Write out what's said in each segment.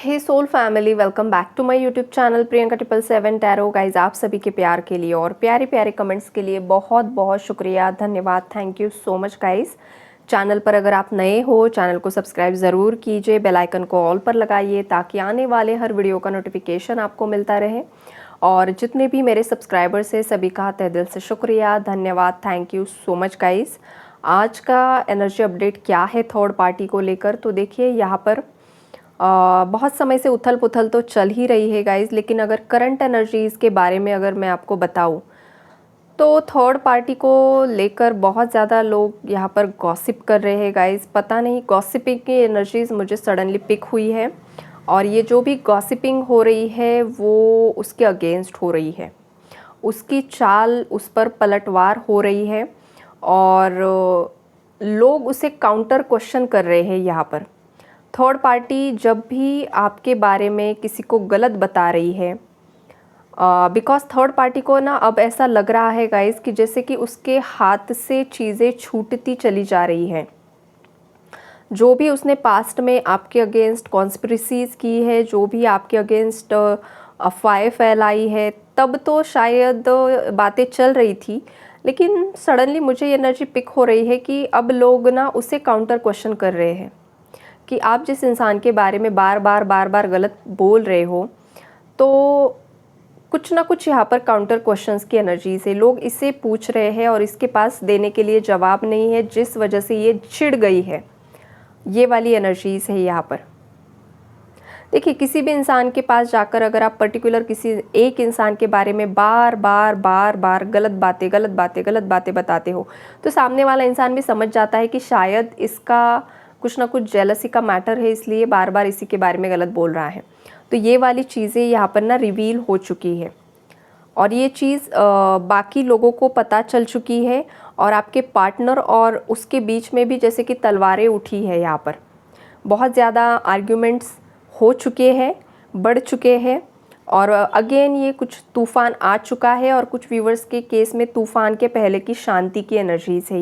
Hey soul family, welcome back to my YouTube channel Priyanka 777 tarot. Guys, आप सभी के प्यार के लिए और प्यारे प्यारे कमेंट्स के लिए बहुत बहुत शुक्रिया, धन्यवाद, thank you so much guys. Channel पर अगर आप नए हो, चैनल को सब्सक्राइब ज़रूर कीजिए, बेल आइकन को ऑल पर लगाइए ताकि आने वाले हर वीडियो का नोटिफिकेशन आपको मिलता रहे। और जितने भी मेरे सब्सक्राइबर्स हैं सभी का तहे दिल से शुक्रिया, धन्यवाद, thank you so much guys. आज का एनर्जी अपडेट क्या है थर्ड पार्टी को लेकर, तो देखिए यहाँ पर बहुत समय से उथल पुथल तो चल ही रही है गाइज़, लेकिन अगर करंट एनर्जीज़ के बारे में अगर मैं आपको बताऊं तो थर्ड पार्टी को लेकर बहुत ज़्यादा लोग यहाँ पर गॉसिप कर रहे हैं गाइज़। पता नहीं गॉसिपिंग की एनर्जीज़ मुझे सडनली पिक हुई है और ये जो भी गॉसिपिंग हो रही है वो उसके अगेंस्ट हो रही है, उसकी चाल उस पर पलटवार हो रही है और लोग उसे काउंटर क्वेश्चन कर रहे हैं। यहाँ पर थर्ड पार्टी जब भी आपके बारे में किसी को गलत बता रही है, बिकॉज थर्ड पार्टी को ना अब ऐसा लग रहा है गाइस कि जैसे कि उसके हाथ से चीज़ें छूटती चली जा रही हैं। जो भी उसने पास्ट में आपके अगेंस्ट कॉन्स्पिरेसीज की है, जो भी आपके अगेंस्ट अफवाहें फैलाई है, तब तो शायद बातें चल रही थी, लेकिन सडनली मुझे ये एनर्जी पिक हो रही है कि अब लोग ना उसे काउंटर क्वेश्चन कर रहे हैं कि आप जिस इंसान के बारे में बार बार गलत बोल रहे हो, तो कुछ ना कुछ यहाँ पर काउंटर क्वेश्चंस की एनर्जी से लोग इसे पूछ रहे हैं और इसके पास देने के लिए जवाब नहीं है, जिस वजह से ये चिढ़ गई है। ये वाली एनर्जीज है यहाँ पर। देखिए, किसी भी इंसान के पास जाकर अगर आप पर्टिकुलर किसी एक इंसान के बारे में बार बार गलत बातें बताते हो, तो सामने वाला इंसान भी समझ जाता है कि शायद इसका कुछ ना कुछ जेलसी का मैटर है, इसलिए बार बार इसी के बारे में गलत बोल रहा है। तो ये वाली चीज़ें यहाँ पर ना रिवील हो चुकी है और ये चीज़ बाकी लोगों को पता चल चुकी है और आपके पार्टनर और उसके बीच में भी जैसे कि तलवारें उठी है। यहाँ पर बहुत ज़्यादा आर्ग्यूमेंट्स हो चुके हैं, बढ़ चुके हैं और अगेन ये कुछ तूफ़ान आ चुका है और कुछ व्यूवर्स के केस में तूफ़ान के पहले की शांति की एनर्जीज है।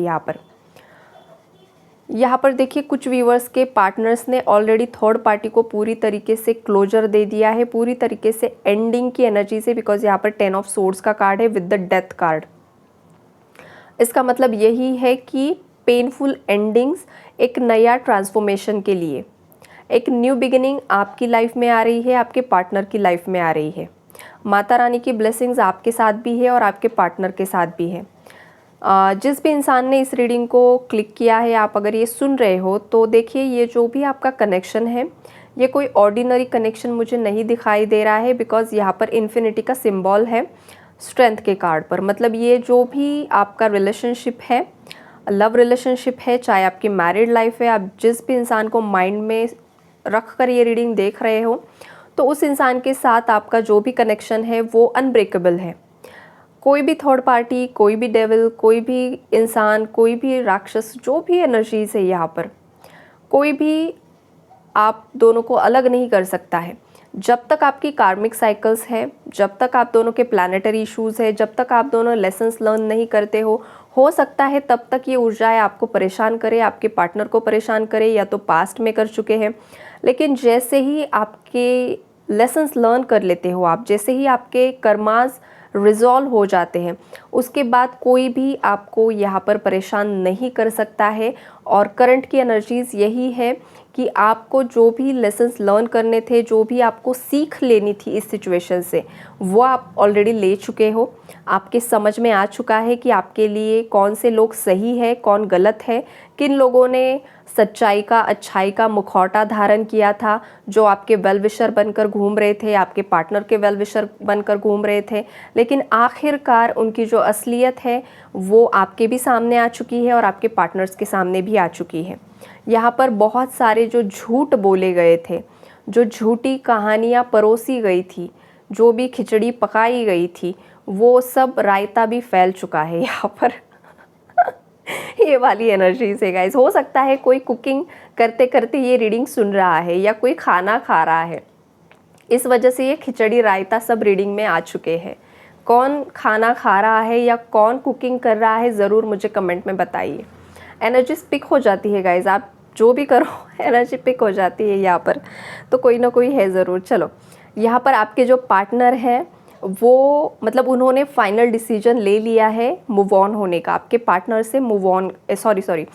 यहाँ पर देखिए, कुछ व्यूवर्स के पार्टनर्स ने ऑलरेडी थर्ड पार्टी को पूरी तरीके से क्लोजर दे दिया है, पूरी तरीके से एंडिंग की एनर्जी से, बिकॉज यहाँ पर 10 ऑफ सोर्ड्स का कार्ड है विद द डेथ कार्ड। इसका मतलब यही है कि पेनफुल एंडिंग्स एक नया ट्रांसफॉर्मेशन के लिए, एक न्यू बिगिनिंग आपकी लाइफ में आ रही है, आपके पार्टनर की लाइफ में आ रही है। माता रानी की ब्लेसिंग्स आपके साथ भी है और आपके पार्टनर के साथ भी है। जिस भी इंसान ने इस रीडिंग को क्लिक किया है, आप अगर ये सुन रहे हो तो देखिए, ये जो भी आपका कनेक्शन है ये कोई ऑर्डिनरी कनेक्शन मुझे नहीं दिखाई दे रहा है, बिकॉज यहाँ पर इन्फिनिटी का सिंबल है स्ट्रेंथ के कार्ड पर। मतलब ये जो भी आपका रिलेशनशिप है, लव रिलेशनशिप है, चाहे आपकी मैरिड लाइफ है, आप जिस भी इंसान को माइंड में रख कर ये रीडिंग देख रहे हो, तो उस इंसान के साथ आपका जो भी कनेक्शन है वो अनब्रेकेबल है। कोई भी थर्ड पार्टी, कोई भी डेविल, कोई भी इंसान, कोई भी राक्षस, जो भी एनर्जीज है यहाँ पर, कोई भी आप दोनों को अलग नहीं कर सकता है। जब तक आपकी कार्मिक साइकिल्स है, जब तक आप दोनों के प्लानेटरी इश्यूज़ है, जब तक आप दोनों लेसन्स लर्न नहीं करते हो सकता है तब तक ये ऊर्जाएं आपको परेशान करे, आपके पार्टनर को परेशान करे, या तो पास्ट में कर चुके हैं। लेकिन जैसे ही आपके लेसन्स लर्न कर लेते हो आप, जैसे ही आपके कर्मास रिजॉल्व हो जाते हैं, उसके बाद कोई भी आपको यहाँ पर परेशान नहीं कर सकता है। और करंट की एनर्जीज़ यही है कि आपको जो भी लेसन्स लर्न करने थे, जो भी आपको सीख लेनी थी इस सिचुएशन से, वो आप ऑलरेडी ले चुके हो। आपके समझ में आ चुका है कि आपके लिए कौन से लोग सही है, कौन गलत है, किन लोगों ने सच्चाई का, अच्छाई का मुखौटा धारण किया था, जो आपके वेल विशर बनकर घूम रहे थे, आपके पार्टनर के वेल विशर बनकर घूम रहे थे, लेकिन आखिरकार उनकी जो असलियत है वो आपके भी सामने आ चुकी है और आपके पार्टनर्स के सामने भी आ चुकी है। यहाँ पर बहुत सारे जो झूठ बोले गए थे, जो झूठी कहानियाँ परोसी गई थी, जो भी खिचड़ी पकाई गई थी, वो सब रायता भी फैल चुका है यहाँ पर। ये वाली एनर्जी से गाइस, हो सकता है कोई कुकिंग करते करते ये रीडिंग सुन रहा है या कोई खाना खा रहा है, इस वजह से ये खिचड़ी रायता सब रीडिंग में आ चुके हैं। कौन खाना खा रहा है या कौन कुकिंग कर रहा है, ज़रूर मुझे कमेंट में बताइए। एनर्जी स्पिक हो जाती है गाइज, आप जो भी करो एनर्जी पिक हो जाती है यहाँ पर, तो कोई ना कोई है ज़रूर। चलो, यहाँ पर आपके जो पार्टनर हैं वो मतलब उन्होंने फाइनल डिसीजन ले लिया है मूव ऑन होने का, आपके पार्टनर से मूव ऑन, सॉरी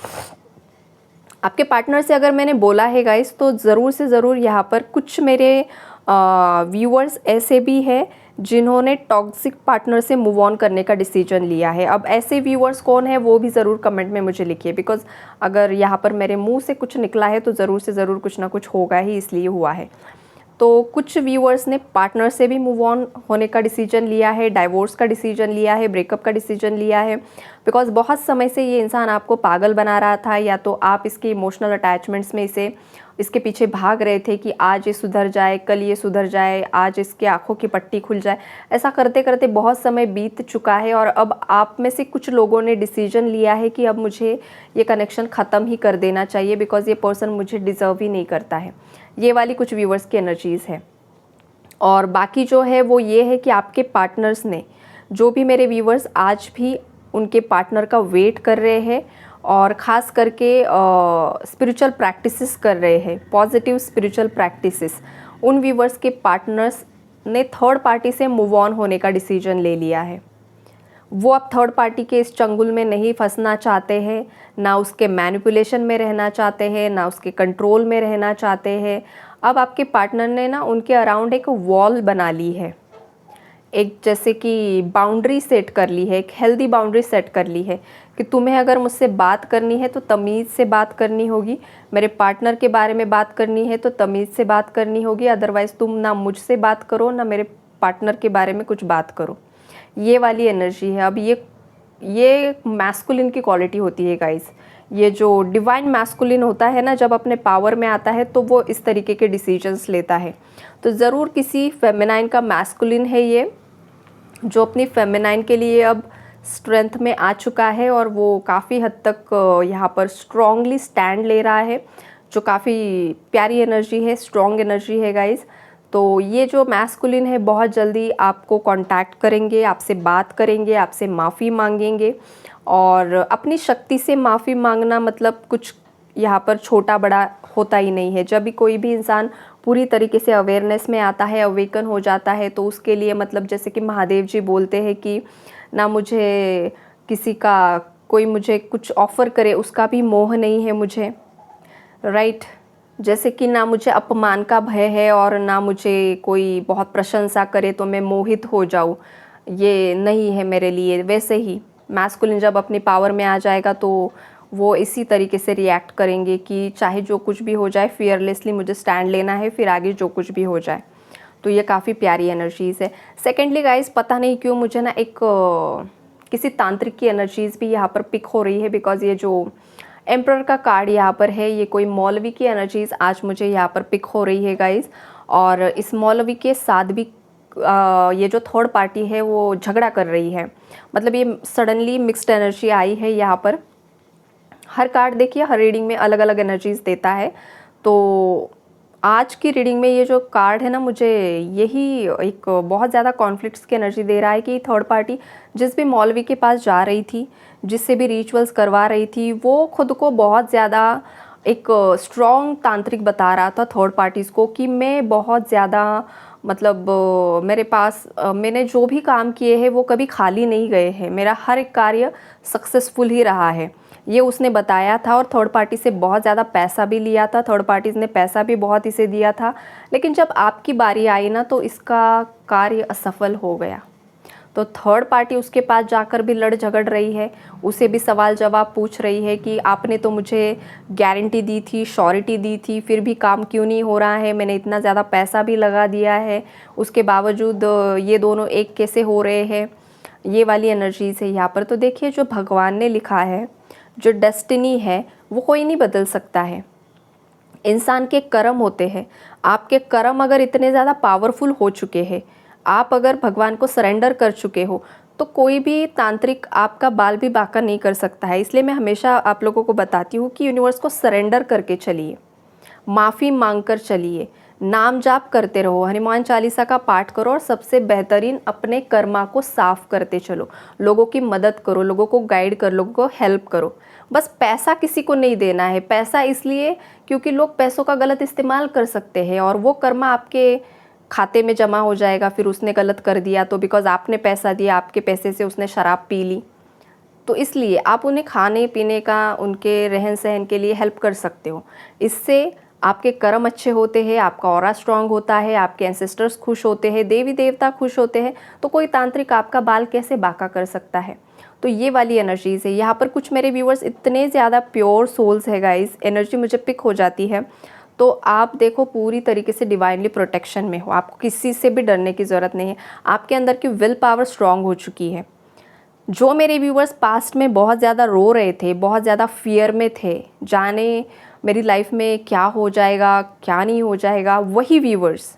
आपके पार्टनर से अगर मैंने बोला है गाइस, तो ज़रूर से ज़रूर यहाँ पर कुछ मेरे व्यूअर्स ऐसे भी हैं जिन्होंने टॉक्सिक पार्टनर से मूव ऑन करने का डिसीजन लिया है। अब ऐसे व्यूअर्स कौन है वो भी ज़रूर कमेंट में मुझे लिखिए, बिकॉज़ अगर यहाँ पर मेरे मुंह से कुछ निकला है तो ज़रूर से ज़रूर कुछ ना कुछ होगा ही, इसलिए हुआ है। तो कुछ व्यूअर्स ने पार्टनर से भी मूव ऑन होने का डिसीजन लिया है, डाइवोर्स का डिसीजन लिया है, ब्रेकअप का डिसीजन लिया है, बिकॉज बहुत समय से ये इंसान आपको पागल बना रहा था, या तो आप इसके इमोशनल अटैचमेंट्स में इसके पीछे भाग रहे थे कि आज ये सुधर जाए, कल ये सुधर जाए, आज इसके आंखों की पट्टी खुल जाए। ऐसा करते करते बहुत समय बीत चुका है और अब आप में से कुछ लोगों ने डिसीजन लिया है कि अब मुझे ये कनेक्शन ख़त्म ही कर देना चाहिए, बिकॉज ये पर्सन मुझे डिज़र्व ही नहीं करता है। ये वाली कुछ व्यूवर्स की एनर्जीज़ है। और बाकी जो है वो ये है कि आपके पार्टनर्स ने, जो भी मेरे व्यूवर्स आज भी उनके पार्टनर का वेट कर रहे हैं और ख़ास करके स्पिरिचुअल प्रैक्टिसेस कर रहे हैं, पॉजिटिव स्पिरिचुअल प्रैक्टिसेस, उन व्यूवर्स के पार्टनर्स ने थर्ड पार्टी से मूव ऑन होने का डिसीजन ले लिया है। वो अब थर्ड पार्टी के इस चंगुल में नहीं फंसना चाहते हैं, ना उसके मैनिपुलेशन में रहना चाहते हैं, ना उसके कंट्रोल में रहना चाहते हैं। अब आपके पार्टनर ने ना उनके अराउंड एक वॉल बना ली है, एक जैसे कि बाउंड्री सेट कर ली है, एक हेल्दी बाउंड्री सेट कर ली है कि तुम्हें अगर मुझसे बात करनी है तो तमीज़ से बात करनी होगी, मेरे पार्टनर के बारे में बात करनी है तो तमीज़ से बात करनी होगी, अदरवाइज़ तुम ना मुझसे बात करो ना मेरे पार्टनर के बारे में कुछ बात करो। ये वाली एनर्जी है। अब ये मैस्कुलिन की क्वालिटी होती है गाइस। ये जो डिवाइन मैस्कुलिन होता है ना, जब अपने पावर में आता है तो वो इस तरीके के डिसीजंस लेता है। तो ज़रूर किसी फेमिनाइन का मैस्कुलिन है ये, जो अपनी फेमिनाइन के लिए अब स्ट्रेंथ में आ चुका है और वो काफ़ी हद तक यहाँ पर स्ट्रॉन्गली स्टैंड ले रहा है, जो काफ़ी प्यारी एनर्जी है, स्ट्रॉन्ग एनर्जी है गाइस। तो ये जो मैस्कुलिन है बहुत जल्दी आपको कांटेक्ट करेंगे, आपसे बात करेंगे, आपसे माफ़ी मांगेंगे। और अपनी शक्ति से माफ़ी मांगना मतलब कुछ यहाँ पर छोटा बड़ा होता ही नहीं है। जब भी कोई भी इंसान पूरी तरीके से अवेयरनेस में आता है, अवेकन हो जाता है, तो उसके लिए मतलब जैसे कि महादेव जी बोलते हैं कि ना मुझे किसी का कोई मुझे कुछ ऑफ़र करे उसका भी मोह नहीं है मुझे, राइट। जैसे कि ना मुझे अपमान का भय है और ना मुझे कोई बहुत प्रशंसा करे तो मैं मोहित हो जाऊँ, ये नहीं है मेरे लिए। वैसे ही मैस्कुलिन जब अपनी पावर में आ जाएगा तो वो इसी तरीके से रिएक्ट करेंगे कि चाहे जो कुछ भी हो जाए, फियरलेसली मुझे स्टैंड लेना है, फिर आगे जो कुछ भी हो जाए। तो ये काफ़ी प्यारी एनर्जीज़ है। सेकेंडली गाइस, पता नहीं क्यों मुझे ना एक किसी तांत्रिक की एनर्जीज़ भी यहाँ पर पिक हो रही है, बिकॉज़ ये जो एम्परर का कार्ड यहाँ पर है, ये कोई मौलवी की एनर्जीज़ आज मुझे यहाँ पर पिक हो रही है गाइस। और इस मौलवी के साथ भी ये जो थर्ड पार्टी है वो झगड़ा कर रही है, मतलब ये सडनली मिक्स्ड एनर्जी आई है यहाँ पर। हर कार्ड देखिए हर रीडिंग में अलग अलग एनर्जीज़ देता है। तो आज की रीडिंग में ये जो कार्ड है ना, मुझे यही एक बहुत ज़्यादा कॉन्फ्लिक्ट्स की एनर्जी दे रहा है कि थर्ड पार्टी जिस भी मौलवी के पास जा रही थी, जिससे भी रिचुअल्स करवा रही थी, वो खुद को बहुत ज़्यादा एक स्ट्रॉन्ग तांत्रिक बता रहा था थर्ड पार्टीज़ को कि मैं बहुत ज़्यादा मतलब मेरे पास मैंने जो भी काम किए हैं वो कभी खाली नहीं गए हैं, मेरा हर एक कार्य सक्सेसफुल ही रहा है, ये उसने बताया था। और थर्ड पार्टी से बहुत ज़्यादा पैसा भी लिया था, थर्ड पार्टीज़ ने पैसा भी बहुत इसे दिया था, लेकिन जब आपकी बारी आई ना तो इसका कार्य असफल हो गया। तो थर्ड पार्टी उसके पास जाकर भी लड़ झगड़ रही है, उसे भी सवाल जवाब पूछ रही है कि आपने तो मुझे गारंटी दी थी, श्योरिटी दी थी, फिर भी काम क्यों नहीं हो रहा है, मैंने इतना ज़्यादा पैसा भी लगा दिया है, उसके बावजूद ये दोनों एक कैसे हो रहे हैं। ये वाली एनर्जीज़ है यहाँ पर। तो देखिए जो भगवान ने लिखा है, जो डेस्टिनी है, वो कोई नहीं बदल सकता है। इंसान के कर्म होते हैं। आपके कर्म अगर इतने ज़्यादा पावरफुल हो चुके हैं, आप अगर भगवान को सरेंडर कर चुके हो, तो कोई भी तांत्रिक आपका बाल भी बांका नहीं कर सकता है। इसलिए मैं हमेशा आप लोगों को बताती हूँ कि यूनिवर्स को सरेंडर करके चलिए, माफ़ी मांग कर चलिए। नाम जाप करते रहो, हनुमान चालीसा का पाठ करो और सबसे बेहतरीन अपने कर्मा को साफ करते चलो, लोगों की मदद करो, लोगों को गाइड करो, लोगों को हेल्प करो। बस पैसा किसी को नहीं देना है। पैसा इसलिए क्योंकि लोग पैसों का गलत इस्तेमाल कर सकते हैं और वो कर्मा आपके खाते में जमा हो जाएगा। फिर उसने गलत कर दिया तो बिकॉज़ आपने पैसा दिया, आपके पैसे से उसने शराब पी ली, तो इसलिए आप उन्हें खाने पीने का, उनके रहन सहन के लिए हेल्प कर सकते हो। इससे आपके कर्म अच्छे होते हैं, आपका ऑरा स्ट्रांग होता है, आपके एंसेस्टर्स खुश होते हैं, देवी देवता खुश होते हैं, तो कोई तांत्रिक आपका बाल कैसे बांका कर सकता है। तो ये वाली एनर्जीज़ है। यहाँ पर कुछ मेरे व्यूअर्स इतने ज़्यादा प्योर सोल्स है गाइस, एनर्जी मुझे पिक हो जाती है। तो आप देखो पूरी तरीके से डिवाइनली प्रोटेक्शन में हो, आपको किसी से भी डरने की ज़रूरत नहीं है। आपके अंदर की विल पावर स्ट्रांग हो चुकी है। जो मेरे व्यूवर्स पास्ट में बहुत ज़्यादा रो रहे थे, बहुत ज़्यादा फियर में थे, जाने मेरी लाइफ में क्या हो जाएगा, क्या नहीं हो जाएगा, वही व्यूवर्स,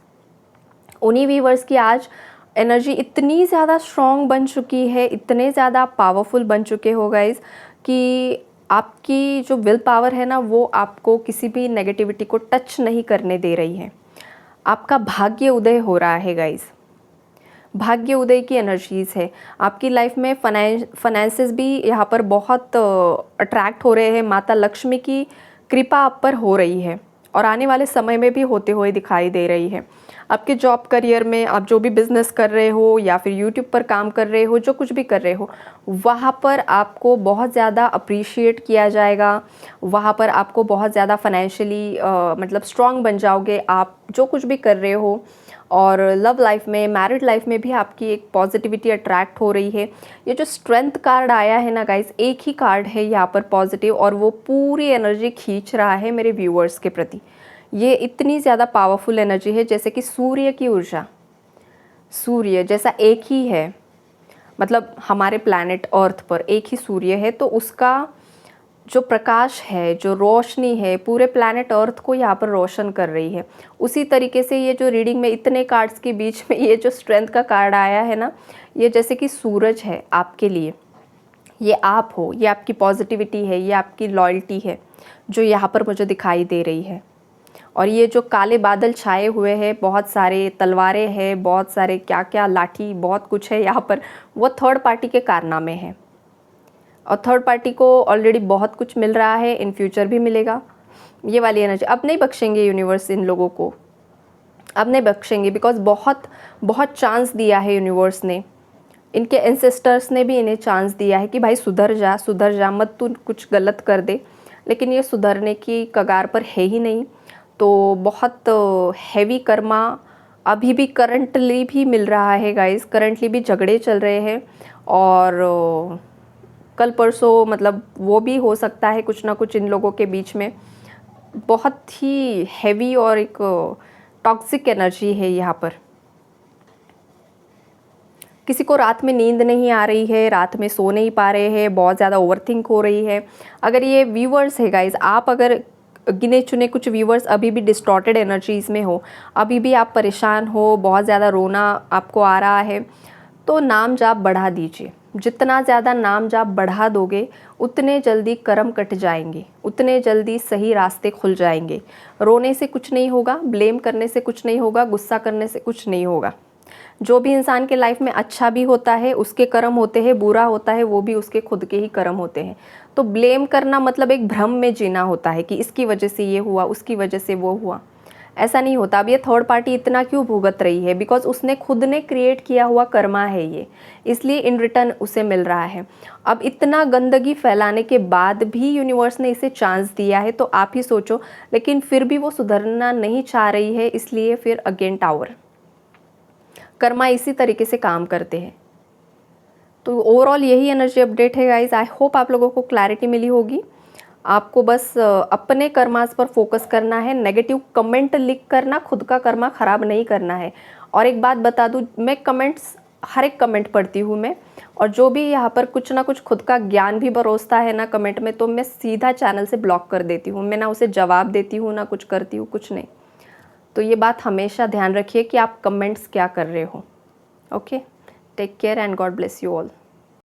उन्हीं व्यूवर्स की आज एनर्जी इतनी ज़्यादा स्ट्रॉन्ग बन चुकी है, इतने ज़्यादा पावरफुल बन चुके हो गाइस कि आपकी जो विल पावर है ना, वो आपको किसी भी नेगेटिविटी को टच नहीं करने दे रही है। आपका भाग्य उदय हो रहा है गाइस, भाग्य उदय की एनर्जीज़ है। आपकी लाइफ में फाइनेंसेस भी यहाँ पर बहुत अट्रैक्ट हो रहे हैं। माता लक्ष्मी की कृपा आप पर हो रही है और आने वाले समय में भी होते हुए दिखाई दे रही है। आपके जॉब करियर में आप जो भी बिज़नेस कर रहे हो या फिर यूट्यूब पर काम कर रहे हो, जो कुछ भी कर रहे हो, वहाँ पर आपको बहुत ज़्यादा अप्रिशिएट किया जाएगा। वहाँ पर आपको बहुत ज़्यादा फाइनेंशियली मतलब स्ट्रॉन्ग बन जाओगे आप जो कुछ भी कर रहे हो। और लव लाइफ में, मैरिड लाइफ में भी आपकी एक पॉजिटिविटी अट्रैक्ट हो रही है। ये जो स्ट्रेंथ कार्ड आया है ना गाइस, एक ही कार्ड है यहाँ पर पॉजिटिव और वो पूरी एनर्जी खींच रहा है मेरे व्यूअर्स के प्रति। ये इतनी ज़्यादा पावरफुल एनर्जी है जैसे कि सूर्य की ऊर्जा, सूर्य जैसा एक ही है, मतलब हमारे प्लैनेट अर्थ पर एक ही सूर्य है, तो उसका जो प्रकाश है, जो रोशनी है, पूरे प्लैनेट अर्थ को यहाँ पर रोशन कर रही है। उसी तरीके से ये जो रीडिंग में इतने कार्ड्स के बीच में ये जो स्ट्रेंथ का कार्ड आया है ना, ये जैसे कि सूरज है आपके लिए। ये आप हो, ये आपकी पॉजिटिविटी है, ये आपकी लॉयल्टी है जो यहाँ पर मुझे दिखाई दे रही है। और ये जो काले बादल छाए हुए हैं, बहुत सारे तलवारें हैं, बहुत सारे क्या क्या लाठी, बहुत कुछ है यहाँ पर, वो थर्ड पार्टी के कारनामे हैं। और थर्ड पार्टी को ऑलरेडी बहुत कुछ मिल रहा है, इन फ्यूचर भी मिलेगा। ये वाली एनर्जी अब नहीं बख्शेंगे यूनिवर्स इन लोगों को, अब नहीं बख्शेंगे, बिकॉज बहुत बहुत चांस दिया है यूनिवर्स ने। इनके एंसेस्टर्स ने भी इन्हें चांस दिया है कि भाई सुधर जा, मत तू कुछ गलत कर दे, लेकिन ये सुधरने की कगार पर है ही नहीं। तो बहुत हैवी कर्मा अभी भी करंटली भी मिल रहा है गाइस, करंटली भी झगड़े चल रहे हैं और कल परसों मतलब वो भी हो सकता है कुछ ना कुछ इन लोगों के बीच में। बहुत ही हैवी और एक टॉक्सिक एनर्जी है यहाँ पर। किसी को रात में नींद नहीं आ रही है, रात में सो नहीं पा रहे हैं, बहुत ज़्यादा ओवरथिंक हो रही है। अगर ये व्यूवर्स है गाइस, आप अगर गिने चुने कुछ व्यूवर्स अभी भी डिस्टॉर्टेड एनर्जीज़ में हो, अभी भी आप परेशान हो, बहुत ज़्यादा रोना आपको आ रहा है, तो नाम जाप बढ़ा दीजिए। जितना ज़्यादा नाम जाप बढ़ा दोगे उतने जल्दी कर्म कट जाएंगे, उतने जल्दी सही रास्ते खुल जाएंगे। रोने से कुछ नहीं होगा, ब्लेम करने से कुछ नहीं होगा, गुस्सा करने से कुछ नहीं होगा। जो भी इंसान के लाइफ में अच्छा भी होता है उसके कर्म होते हैं, बुरा होता है वो भी उसके खुद के ही कर्म होते हैं। तो ब्लेम करना मतलब एक भ्रम में जीना होता है कि इसकी वजह से ये हुआ, उसकी वजह से वो हुआ। ऐसा नहीं होता। अब ये थर्ड पार्टी इतना क्यों भुगत रही है, बिकॉज उसने खुद ने क्रिएट किया हुआ कर्मा है ये, इसलिए इन रिटर्न उसे मिल रहा है। अब इतना गंदगी फैलाने के बाद भी यूनिवर्स ने इसे चांस दिया है, तो आप ही सोचो, लेकिन फिर भी वो सुधरना नहीं चाह रही है, इसलिए फिर अगेन टावर। कर्मा इसी तरीके से काम करते हैं। तो ओवरऑल यही एनर्जी अपडेट है गाइस। आई होप आप लोगों को क्लैरिटी मिली होगी। आपको बस अपने कर्मास पर फोकस करना है, नेगेटिव कमेंट लिख करना खुद का कर्मा ख़राब नहीं करना है। और एक बात बता दूं, मैं कमेंट्स हर एक कमेंट पढ़ती हूँ मैं, और जो भी यहाँ पर कुछ ना कुछ खुद का ज्ञान भी बरोसता है ना कमेंट में, तो मैं सीधा चैनल से ब्लॉक कर देती हूँ। मैं ना उसे जवाब देती हूँ ना कुछ करती हूँ, कुछ नहीं। तो ये बात हमेशा ध्यान रखिए कि आप कमेंट्स क्या कर रहे हो। Okay, take care and God bless you all.